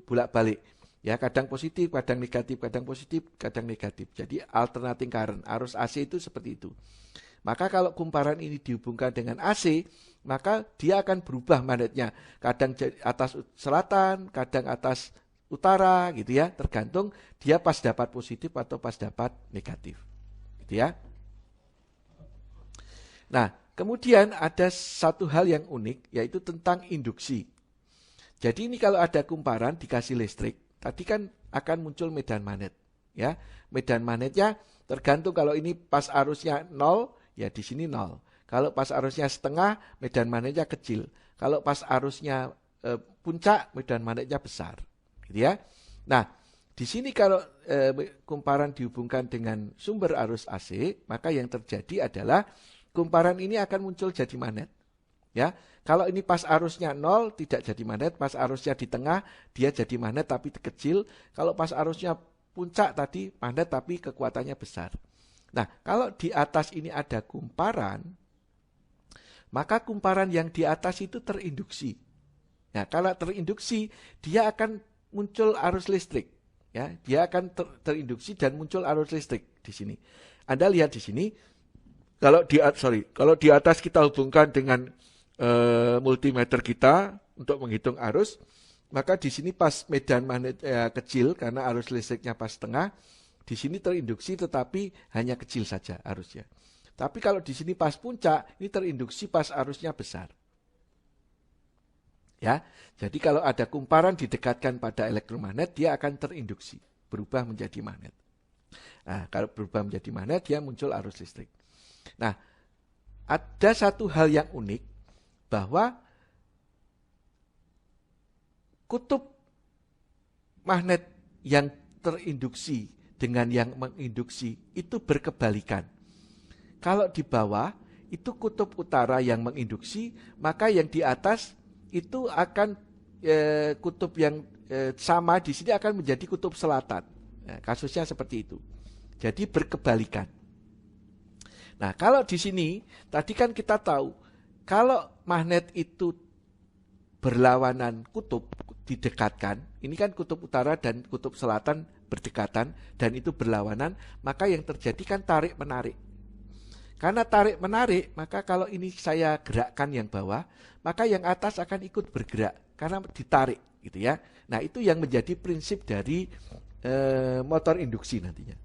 bolak-balik. Ya, kadang positif, kadang negatif, kadang positif, kadang negatif. Jadi alternating current, arus AC itu seperti itu. Maka kalau kumparan ini dihubungkan dengan AC, maka dia akan berubah magnetnya. Kadang atas selatan, kadang atas utara gitu ya, tergantung dia pas dapat positif atau pas dapat negatif. Gitu ya. Nah, kemudian ada satu hal yang unik, yaitu tentang induksi. Jadi ini kalau ada kumparan dikasih listrik, tadi kan akan muncul medan magnet. Ya, medan magnetnya tergantung kalau ini pas arusnya 0, ya di sini 0. Kalau pas arusnya setengah, medan magnetnya kecil. Kalau pas arusnya puncak, medan magnetnya besar. Gitu ya. Nah, di sini kalau kumparan dihubungkan dengan sumber arus AC, maka yang terjadi adalah kumparan ini akan muncul jadi magnet. Ya, kalau ini pas arusnya 0 tidak jadi magnet, pas arusnya di tengah dia jadi magnet tapi kecil. Kalau pas arusnya puncak tadi magnet tapi kekuatannya besar. Nah, kalau di atas ini ada kumparan, maka kumparan yang di atas itu terinduksi. Nah, kalau terinduksi dia akan muncul arus listrik. Ya, dia akan terinduksi dan muncul arus listrik di sini. Anda lihat di sini, kalau di atas kita hubungkan dengan multimeter kita untuk menghitung arus, maka di sini pas medan magnet kecil karena arus listriknya pas tengah, di sini terinduksi tetapi hanya kecil saja arusnya. Tapi kalau di sini pas puncak, ini terinduksi pas arusnya besar. Ya, jadi kalau ada kumparan didekatkan pada elektromagnet, dia akan terinduksi, berubah menjadi magnet. Nah, kalau berubah menjadi magnet, dia muncul arus listrik. Nah, ada satu hal yang unik, bahwa kutub magnet yang terinduksi dengan yang menginduksi itu berkebalikan. Kalau di bawah itu kutub utara yang menginduksi, maka yang di atas itu akan kutub yang sama di sini akan menjadi kutub selatan. Nah, kasusnya seperti itu. Jadi berkebalikan. Nah, kalau di sini tadi kan kita tahu kalau magnet itu berlawanan kutub didekatkan, ini kan kutub utara dan kutub selatan berdekatan dan itu berlawanan, maka yang terjadi kan tarik-menarik. Karena tarik-menarik, maka kalau ini saya gerakkan yang bawah, maka yang atas akan ikut bergerak karena ditarik gitu ya. Nah, itu yang menjadi prinsip dari motor induksi nantinya.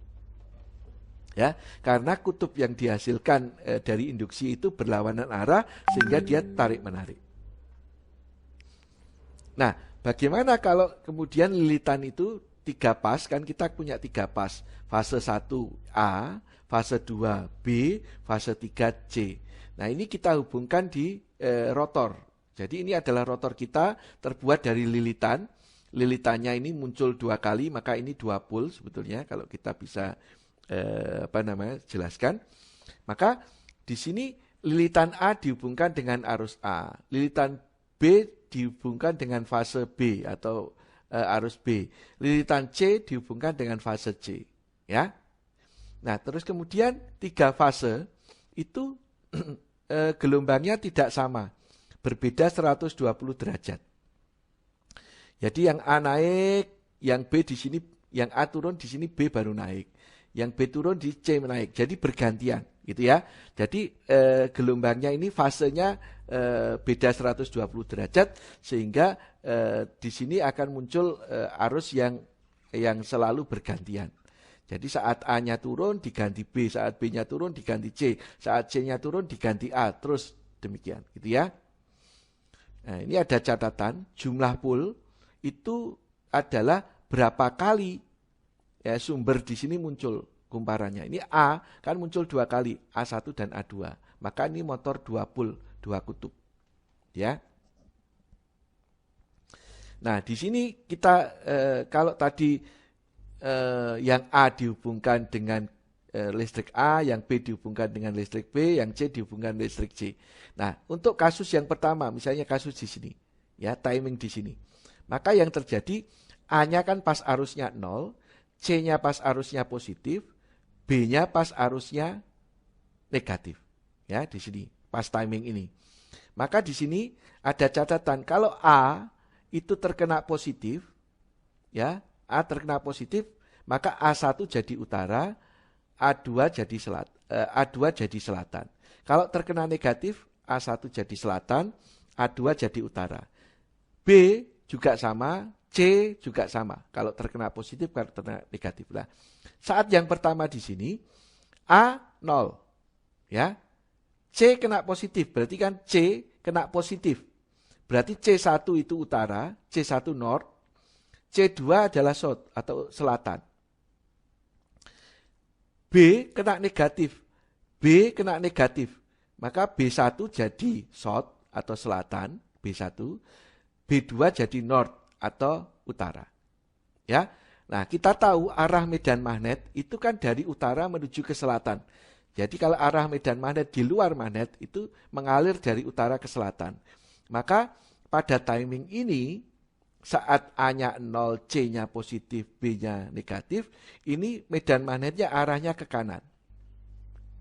Ya, karena kutub yang dihasilkan dari induksi itu berlawanan arah sehingga dia tarik menarik. Nah, bagaimana kalau kemudian lilitan itu 3 pas, kan kita punya 3 pas, fase 1A, fase 2B, fase 3C. Nah, ini kita hubungkan di rotor. Jadi ini adalah rotor kita terbuat dari lilitan. Lilitannya ini muncul 2 kali, maka ini 2 pole sebetulnya kalau kita bisa jelaskan. Maka di sini lilitan A dihubungkan dengan arus A, lilitan B dihubungkan dengan fase B atau arus B, lilitan C dihubungkan dengan fase C, ya. Nah, terus kemudian 3 fase itu gelombangnya tidak sama, berbeda 120 derajat. Jadi yang A naik, yang B di sini, yang A turun di sini B baru naik. Yang B turun di C naik, jadi bergantian gitu ya. Jadi gelombangnya ini fasenya beda 120 derajat sehingga di sini akan muncul arus yang selalu bergantian. Jadi saat A-nya turun diganti B, saat B-nya turun diganti C, saat C-nya turun diganti A, terus demikian gitu ya. Nah, ini ada catatan jumlah pole itu adalah berapa kali ya, sumber di sini muncul kumparannya. Ini A kan muncul 2 kali, A1 dan A2. Maka ini motor 2 pole, 2 kutub. Ya. Nah, di sini kita kalau tadi yang A dihubungkan dengan listrik A, yang B dihubungkan dengan listrik B, yang C dihubungkan listrik C. Nah, untuk kasus yang pertama, misalnya kasus di sini, ya, timing di sini. Maka yang terjadi A-nya kan pas arusnya 0, C-nya pas arusnya positif, B-nya pas arusnya negatif. Ya, di sini pas timing ini. Maka di sini ada catatan kalau A itu terkena positif, ya, A terkena positif, maka A1 jadi utara, A2 jadi selatan. Kalau terkena negatif, A1 jadi selatan, A2 jadi utara. B juga sama, C juga sama. Kalau terkena positif, kalau terkena negatif. Nah, saat yang pertama di sini A 0, ya. C kena positif, berarti kan C kena positif. Berarti C1 itu utara, C1 north, C2 adalah south atau selatan. B kena negatif, B kena negatif. Maka B1 jadi south atau selatan, B1, B2 jadi north atau utara. Ya. Nah, kita tahu arah medan magnet itu kan dari utara menuju ke selatan. Jadi kalau arah medan magnet di luar magnet itu mengalir dari utara ke selatan. Maka pada timing ini saat A-nya 0, C-nya positif, B-nya negatif, ini medan magnetnya arahnya ke kanan.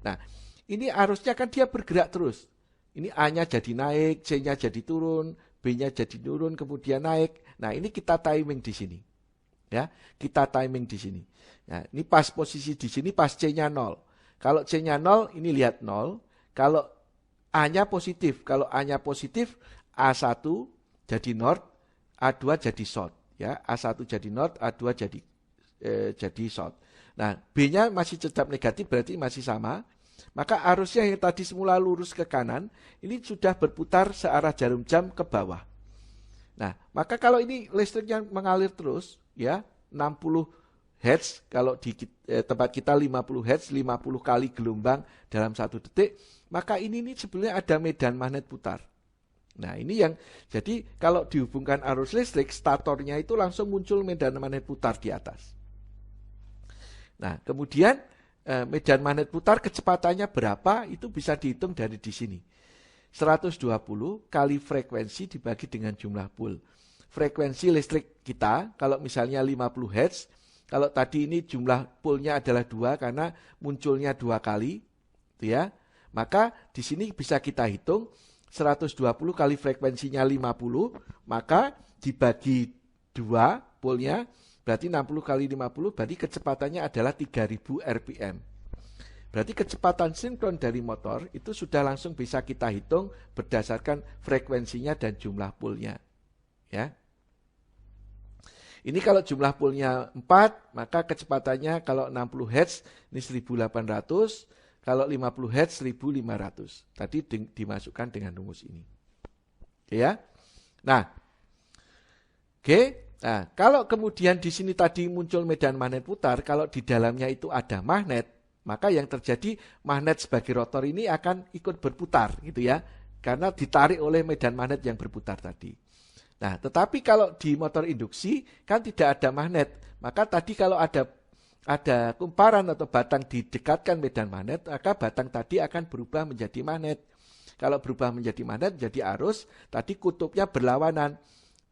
Nah, ini arusnya kan dia bergerak terus. Ini A-nya jadi naik, C-nya jadi turun, B-nya jadi turun, kemudian naik. Nah, ini kita timing di sini. Ya, kita timing di sini. Nah, ini pas posisi di sini pas C-nya 0. Kalau C-nya 0, ini lihat 0. Kalau A-nya positif, kalau A-nya positif, A1 jadi north, A2 jadi south. Ya, A1 jadi north, A2 jadi south. Nah, B-nya masih tetap negatif, berarti masih sama. Maka arusnya yang tadi semula lurus ke kanan, ini sudah berputar searah jarum jam ke bawah. Nah, maka kalau ini listriknya mengalir terus, ya 60 Hz, kalau di tempat kita 50 Hz, 50 kali gelombang dalam 1 detik, maka ini sebenarnya ada medan magnet putar. Nah, ini yang jadi kalau dihubungkan arus listrik, statornya itu langsung muncul medan magnet putar di atas. Nah, kemudian medan magnet putar kecepatannya berapa, itu bisa dihitung dari di sini. 120 kali frekuensi dibagi dengan jumlah pul. Frekuensi listrik kita, kalau misalnya 50 Hz, kalau tadi ini jumlah pulnya adalah 2 karena munculnya 2 kali, ya, maka di sini bisa kita hitung 120 kali frekuensinya 50, maka dibagi 2 pulnya, berarti 60 kali 50, berarti kecepatannya adalah 3000 rpm. Berarti kecepatan sinkron dari motor itu sudah langsung bisa kita hitung berdasarkan frekuensinya dan jumlah pulnya. Ya. Ini kalau jumlah pulnya 4, maka kecepatannya kalau 60 Hz ini 1800, kalau 50 Hz 1500. Tadi dimasukkan dengan rumus ini. Oke ya. Nah. Oke. Nah, kalau kemudian di sini tadi muncul medan magnet putar, kalau di dalamnya itu ada magnet, maka yang terjadi magnet sebagai rotor ini akan ikut berputar gitu ya. Karena ditarik oleh medan magnet yang berputar tadi. Nah, tetapi kalau di motor induksi kan tidak ada magnet. Maka tadi kalau ada kumparan atau batang didekatkan medan magnet, maka batang tadi akan berubah menjadi magnet. Kalau berubah menjadi magnet, jadi arus, tadi kutubnya berlawanan.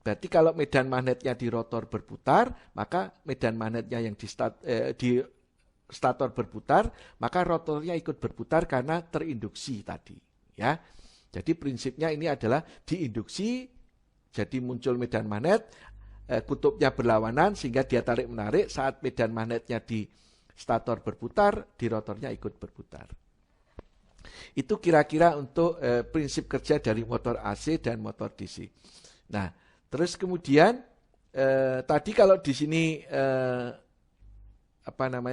Berarti kalau medan magnetnya di rotor berputar, maka medan magnetnya yang di stator berputar, maka rotornya ikut berputar karena terinduksi tadi. Ya, jadi prinsipnya ini adalah diinduksi, jadi muncul medan magnet, kutubnya berlawanan sehingga dia tarik menarik. Saat medan magnetnya di stator berputar, di rotornya ikut berputar. Itu kira-kira untuk prinsip kerja dari motor AC dan motor DC. Nah, terus kemudian tadi kalau di sini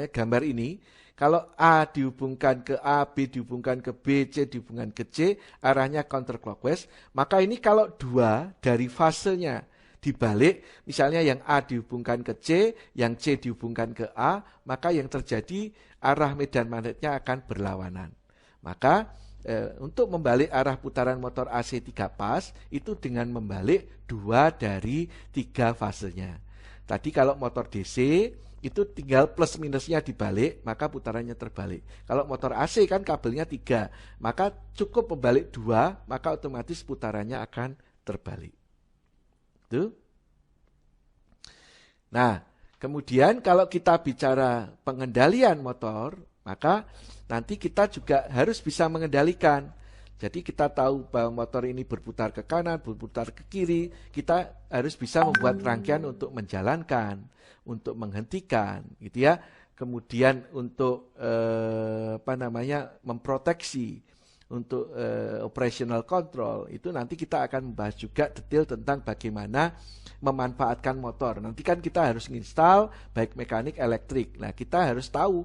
gambar ini, kalau A dihubungkan ke A, B dihubungkan ke B, C dihubungkan ke C, arahnya counterclockwise, maka ini kalau dua dari fasenya dibalik, misalnya yang A dihubungkan ke C, yang C dihubungkan ke A, maka yang terjadi arah medan magnetnya akan berlawanan. Maka untuk membalik arah putaran motor AC 3 pas, itu dengan membalik 2 dari 3 fasenya. Tadi kalau motor DC, itu tinggal plus minusnya dibalik, maka putarannya terbalik. Kalau motor AC kan kabelnya 3, maka cukup membalik 2, maka otomatis putarannya akan terbalik. Itu. Nah, kemudian kalau kita bicara pengendalian motor, maka nanti kita juga harus bisa mengendalikan. Jadi kita tahu bahwa motor ini berputar ke kanan, berputar ke kiri, kita harus bisa membuat rangkaian untuk menjalankan, untuk menghentikan, gitu ya. Kemudian untuk memproteksi, untuk operational control, itu nanti kita akan membahas juga detail tentang bagaimana memanfaatkan motor. Nanti kan kita harus install baik mekanik, elektrik. Nah, kita harus tahu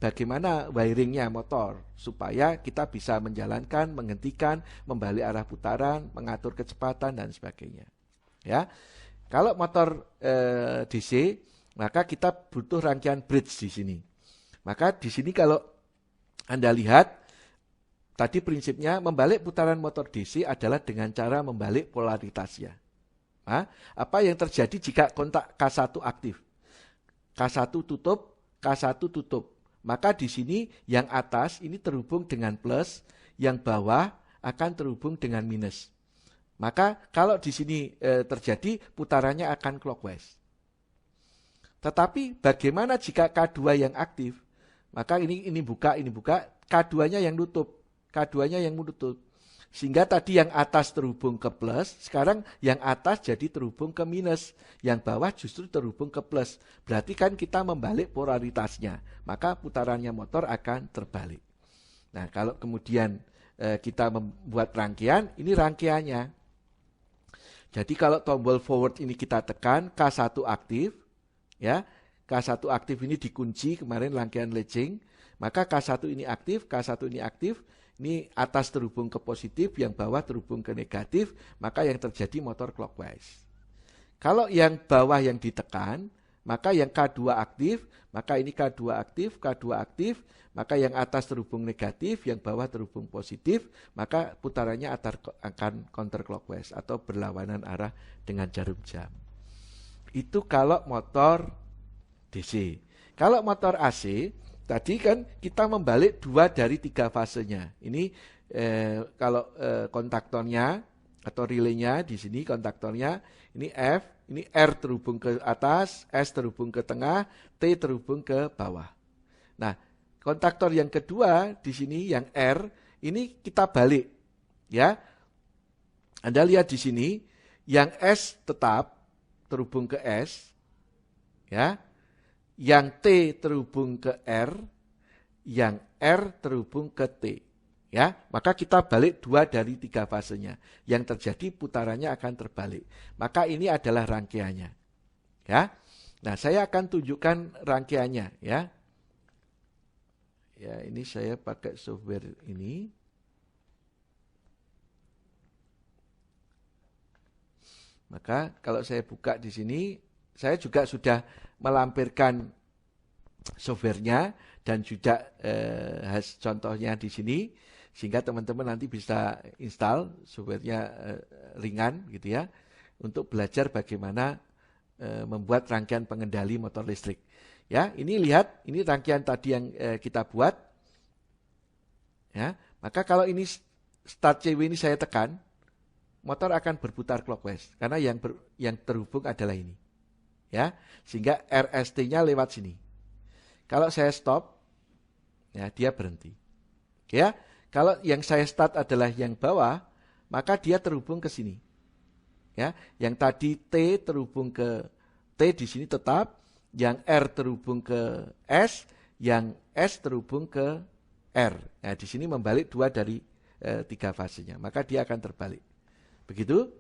bagaimana wiringnya motor supaya kita bisa menjalankan, menghentikan, membalik arah putaran, mengatur kecepatan dan sebagainya. Ya, kalau motor DC, maka kita butuh rangkaian bridge di sini. Maka di sini kalau Anda lihat, tadi prinsipnya membalik putaran motor DC adalah dengan cara membalik polaritasnya. Nah, apa yang terjadi jika kontak K1 aktif? K1 tutup, K1 tutup. Maka di sini yang atas ini terhubung dengan plus, yang bawah akan terhubung dengan minus. Maka kalau di sini terjadi putarannya akan clockwise. Tetapi bagaimana jika K2 yang aktif? Maka ini buka, K2-nya yang nutup. K2-nya yang menutup. Sehingga tadi yang atas terhubung ke plus, sekarang yang atas jadi terhubung ke minus, yang bawah justru terhubung ke plus. Berarti kan kita membalik polaritasnya, maka putarannya motor akan terbalik. Nah, kalau kemudian kita membuat rangkaian, ini rangkaiannya. Jadi kalau tombol forward ini kita tekan, K1 aktif, ya, K1 aktif ini dikunci kemarin rangkaian latching, maka K1 ini aktif, K1 ini aktif. Ini atas terhubung ke positif, yang bawah terhubung ke negatif, maka yang terjadi motor clockwise. Kalau yang bawah yang ditekan, maka yang K2 aktif, maka ini K2 aktif, K2 aktif, maka yang atas terhubung negatif, yang bawah terhubung positif, maka putarannya akan counterclockwise atau berlawanan arah dengan jarum jam. Itu kalau motor DC. Kalau motor AC, tadi kan kita membalik 2 dari 3 fasenya. Ini kalau kontaktornya atau relaynya di sini kontaktornya ini F, ini R terhubung ke atas, S terhubung ke tengah, T terhubung ke bawah. Nah, kontaktor yang kedua di sini yang R ini kita balik, ya. Anda lihat di sini yang S tetap terhubung ke S, ya. Yang T terhubung ke R, yang R terhubung ke T. Ya, maka kita balik 2 dari 3 fasenya. Yang terjadi putarannya akan terbalik. Maka ini adalah rangkaiannya. Ya. Nah, saya akan tunjukkan rangkaiannya, ya. Ya, ini saya pakai software ini. Maka kalau saya buka di sini, saya juga sudah melampirkan softwarenya dan juga contohnya di sini, sehingga teman-teman nanti bisa install softwarenya ringan gitu ya, untuk belajar bagaimana membuat rangkaian pengendali motor listrik. Ya, ini lihat, ini rangkaian tadi yang kita buat. Ya, maka kalau ini start CW ini saya tekan, motor akan berputar clockwise karena yang terhubung adalah ini. Ya, sehingga RST-nya lewat sini. Kalau saya stop, ya dia berhenti. Ya, kalau yang saya start adalah yang bawah, maka dia terhubung ke sini. Ya, yang tadi T terhubung ke T di sini tetap, yang R terhubung ke S, yang S terhubung ke R. Nah, di sini membalik 2 dari 3 fasenya, maka dia akan terbalik. Begitu?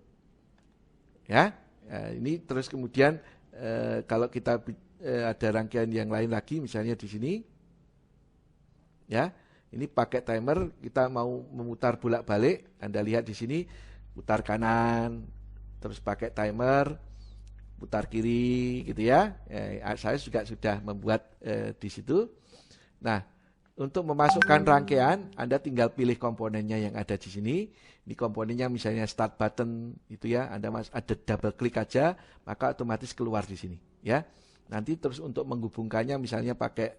Ya, ini terus kemudian kalau kita ada rangkaian yang lain lagi, misalnya di sini, ya, ini pakai timer, kita mau memutar bolak-balik, Anda lihat di sini, putar kanan, terus pakai timer, putar kiri, gitu ya. Saya juga sudah membuat di situ. Nah, untuk memasukkan rangkaian, Anda tinggal pilih komponennya yang ada di sini. Ini komponennya misalnya start button, itu ya. Anda ada double klik aja, maka otomatis keluar di sini, ya. Nanti terus untuk menghubungkannya, misalnya pakai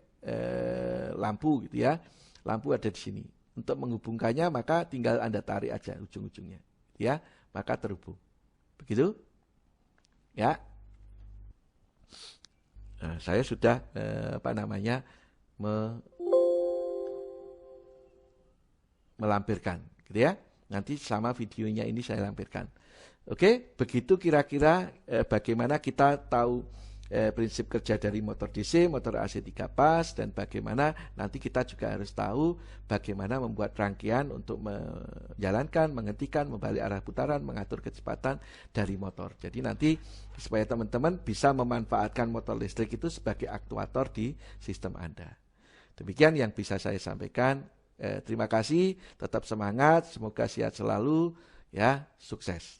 lampu, gitu ya. Lampu ada di sini. Untuk menghubungkannya, maka tinggal Anda tarik aja ujung-ujungnya, ya. Maka terhubung. Begitu, ya. Nah, saya sudah melampirkan, gitu ya. Nanti sama videonya ini saya lampirkan. Oke, begitu kira-kira bagaimana kita tahu prinsip kerja dari motor DC, motor AC 3 pas, dan bagaimana nanti kita juga harus tahu bagaimana membuat rangkaian untuk menjalankan, menghentikan, membalik arah putaran, mengatur kecepatan dari motor. Jadi nanti supaya teman-teman bisa memanfaatkan motor listrik itu sebagai aktuator di sistem Anda. Demikian yang bisa saya sampaikan. Terima kasih, tetap semangat, semoga sehat selalu, ya, sukses.